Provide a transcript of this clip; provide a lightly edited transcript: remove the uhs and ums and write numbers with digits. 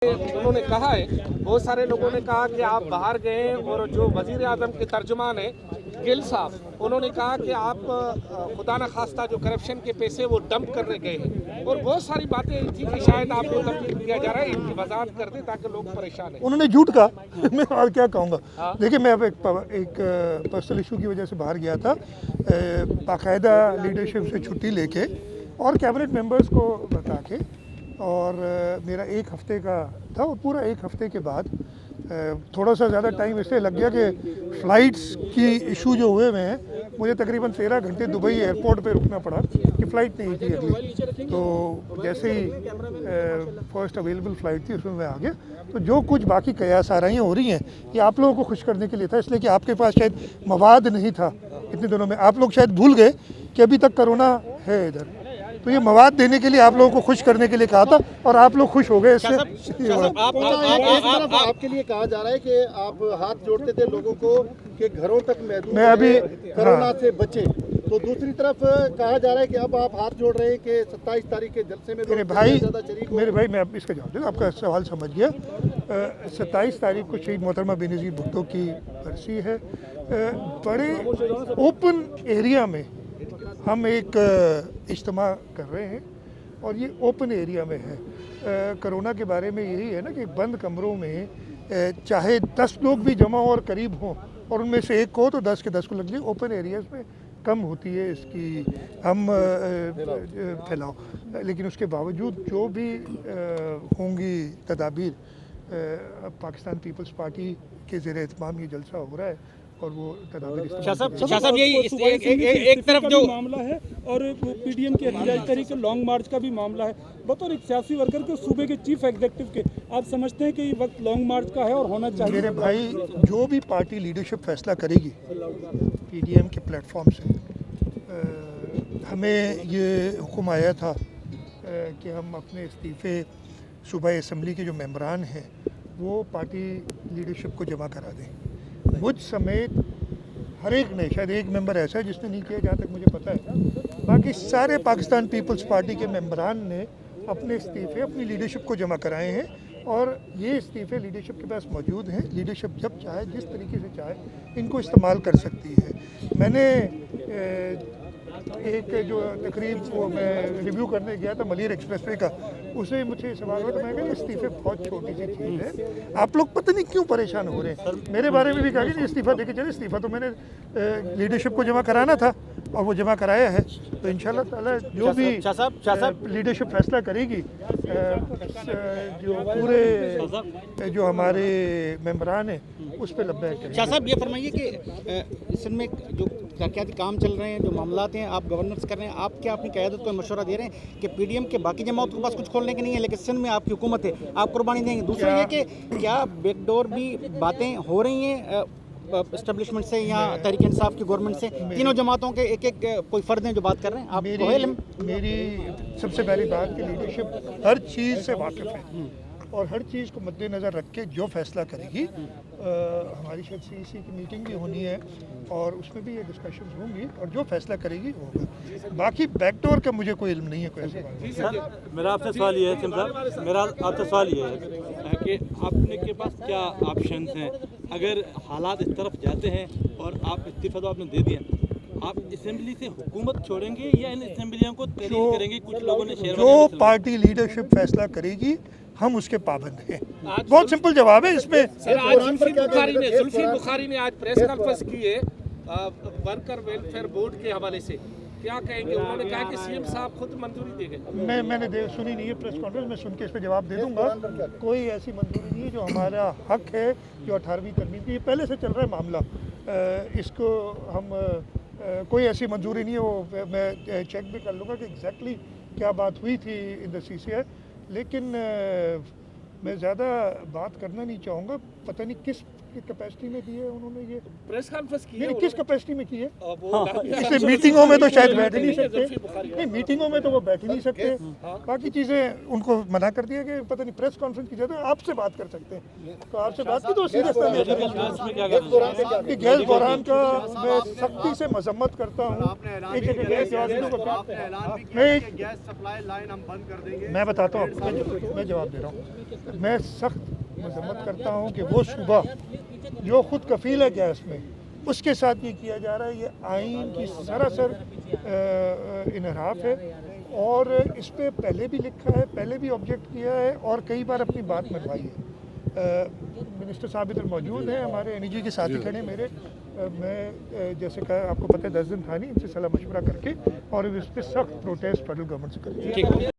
उन्होंने कहा है, बहुत सारे लोगों ने कहा कि आप बाहर गए और जो वजीर आजम के तर्जुमान है गिल साहब, उन्होंने कहा कि आप खुदा न खास्ता जो करप्शन के पैसे वो डंप करने गए हैं और बहुत सारी बातें थी कि शायद आपको तब्दील किया जा रहा है। इनकी वजाहत कर दें ताकि लोग परेशान हैं। उन्होंने झूठ कहा मैं और क्या कहूँगा। देखिए, मैं अब एक पर्सनल इशू की वजह से बाहर गया था, बाकायदा लीडरशिप से छुट्टी लेके और कैबिनेट मेंबर्स को बता के, और मेरा एक हफ़्ते का था और पूरा एक हफ़्ते के बाद थोड़ा सा ज़्यादा टाइम इसलिए लग गया कि फ़्लाइट्स की इशू जो हुए हुए हैं, मुझे तकरीबन 13 घंटे दुबई एयरपोर्ट पे रुकना पड़ा कि फ़्लाइट नहीं थी अगली। तो जैसे ही फर्स्ट अवेलेबल फ़्लाइट थी उसमें मैं आ गया। तो जो कुछ बाकी कयासाराइयाँ हो रही हैं ये आप लोगों को खुश करने के लिए था, इसलिए कि आपके पास शायद मवाद नहीं था इतने दिनों में। आप लोग शायद भूल गए कि अभी तक कोरोना है इधर, तो ये मवाद देने के लिए आप लोगों को खुश करने के लिए कहा था और आप लोग खुश हो गए इससे। आपके लिए कहा जा रहा है कि आप हाथ जोड़ते थे लोगों को कि घरों तक महदूद मैं अभी कोरोना से बचे, तो दूसरी तरफ कहा जा रहा है कि अब आप हाथ जोड़ रहे हैं कि 27 तारीख के जलसे में मेरे भाई मैं अब इसका जवाब दूँ, आपका सवाल समझ गया। 27 तारीख को शहीद मोहतरमा बेनज़ीर भुट्टो की बरसी है। बड़े ओपन एरिया में हम एक इज्तिमा कर रहे हैं और ये ओपन एरिया में है। कोरोना के बारे में यही है ना कि बंद कमरों में चाहे 10 लोग भी जमा और करीब हों और उनमें से एक को तो 10 के 10 को लग जाए। ओपन एरियाज़ में कम होती है इसकी हम फैलाव, लेकिन उसके बावजूद जो भी होंगी तदाबीर, पाकिस्तान पीपल्स पार्टी के ज़ेर एहतमाम ये जलसा हो रहा है और वो शाह साहब यही एक तरफ जो मामला है और पीडीएम के एहतजाज तहरीक के लॉन्ग मार्च का भी मामला है। बतौर एक सियासी वर्कर के सूबे के चीफ एग्जीक्यूटिव के आप समझते हैं कि ये वक्त लॉन्ग मार्च का है और होना चाहिए? मेरे भाई, जो भी पार्टी लीडरशिप फैसला करेगी पीडीएम के प्लेटफॉर्म से, हमें ये हुक्म आया था कि हम अपने इस्तीफ़े सूबाई असम्बली के जो मेंबरान हैं वो पार्टी लीडरशिप को जमा करा दें। मुझ समेत हर एक ने, शायद एक मेंबर ऐसा है जिसने नहीं किया जहाँ तक मुझे पता है, बाकी सारे पाकिस्तान पीपल्स पार्टी के मेंबरान ने अपने इस्तीफ़े अपनी लीडरशिप को जमा कराए हैं और ये इस्तीफ़े लीडरशिप के पास मौजूद हैं। लीडरशिप जब चाहे, जिस तरीके से चाहे, इनको इस्तेमाल कर सकती है। मैंने एक जो तकरीब वो मैं रिव्यू करने गया था मलिर एक्सप्रेसवे का, उसमें मुझे सवाल हुआ तो मैं कहा इस्तीफ़े बहुत छोटी सी चीज़ है, आप लोग पता नहीं क्यों परेशान हो रहे हैं। मेरे बारे में भी कहा कि इस्तीफ़ा देके चले, इस्तीफ़ा तो मैंने लीडरशिप को जमा कराना था और वो जमा कराया है। तो इंशाल्लाह ताला जो भी लीडरशिप फैसला करेगी, जो पूरे जो हमारे मेंबरान हैं उस पर लब्बैक करेंगे। शाह साहब ये फरमाइए कि इसमें जो तरक्याती काम चल रहे हैं, जो मामलात हैं, आप गवर्नेंस कर रहे हैं, आप क्या अपनी क़यादत को मशवरा दे रहे हैं कि पीडीएम के बाकी जमात के पास कुछ खोलने के नहीं है लेकिन सिंध में आपकी हुकूमत है, आप कुर्बानी देंगे? दूसरा ये कि क्या बैकडोर भी बातें हो रही हैं एस्टेब्लिशमेंट से या तहरीक इंसाफ की गवर्नमेंट से? तीनों जमातों के एक एक कोई फ़र्द हैं जो बात कर रहे हैं, आप मेरी सबसे पहली बात कि लीडरशिप हर चीज़ से वाकिफ़ है और हर चीज़ को मद्देनज़र रख के जो फैसला करेगी, हमारी शायद सीईसी की मीटिंग भी होनी है और उसमें भी ये डिस्कशंस होंगी और जो फैसला करेगी वो होगा। बाकी बैकडोर का मुझे कोई इल्म नहीं है कोई ऐसी बात। मेरा आपसे सवाल ये है साहब, मेरा आपसे सवाल ये है कि आपने के पास क्या ऑप्शंस हैं अगर हालात इस तरफ जाते हैं और आप इस्तीफ़ा तो आपने दे दिया, आप असेंबली से हुकूमत छोड़ेंगे या इन असेंबलियों को तहरीर करेंगे? कुछ लोगों ने जो पार्टी लीडरशिप फैसला करेगी हम उसके पाबंद हैं। बहुत सिंपल जवाब है इसमें। जुल्फिकार बुखारी ने आज प्रेस कॉन्फ्रेंस की है वर्कर वेलफेयर बोर्ड के हवाले से, क्या कहेंगे? उन्होंने कहा कि सीएम साहब खुद मंजूरी दे गए। मैंने सुनी नहीं है प्रेस कॉन्फ्रेंस, मैं सुन के इस पर जवाब दे दूंगा। कोई ऐसी मंजूरी नहीं है, जो हमारा हक है जो 18वीं तरमीम की, ये पहले से चल रहा है मामला, इसको हम कोई ऐसी मंजूरी नहीं है। वो मैं चेक भी कर लूँगा कि एग्जैक्टली क्या बात हुई थी इन द CCI, लेकिन मैं ज़्यादा बात करना नहीं चाहूँगा। पता नहीं किस की कैपेसिटी में की है उन्होंने ये? प्रेस कॉन्फ्रेंस की है नहीं, किस कैपेसिटी में की है? वो इसलिए मीटिंगों में तो शायद बैठ ही नहीं सकते, नहीं मीटिंगों में तो वो बैठ ही नहीं सकते, बाकी चीज़ें उनको मना कर दिया कि पता नहीं प्रेस कॉन्फ्रेंस की जाए तो आपसे बात कर सकते हैं, तो आपसे बात की तो सीरियस गैस बहरान का मैं सख्ती से मजम्मत करता हूँ। मैं बताता हूँ आपको, मैं जवाब दे रहा हूँ, मैं सख्त मजम्मत करता हूँ कि वो सूबा जो खुद कफील है गैस में उसके साथ ये किया जा रहा है, ये आइन की सरासर इनहराफ है और इस पे पहले भी लिखा है, पहले भी ऑब्जेक्ट किया है और कई बार अपनी बात मनवाई है। मिनिस्टर साहब इधर मौजूद हैं, हमारे एनईजी के साथी खड़े मेरे, मैं जैसे कहा आपको पता है 10 दिन था नहीं, इनसे सलाह मशवरा करके और इस पर सख्त प्रोटेस्ट फेडरल गवर्नमेंट से करेंगे।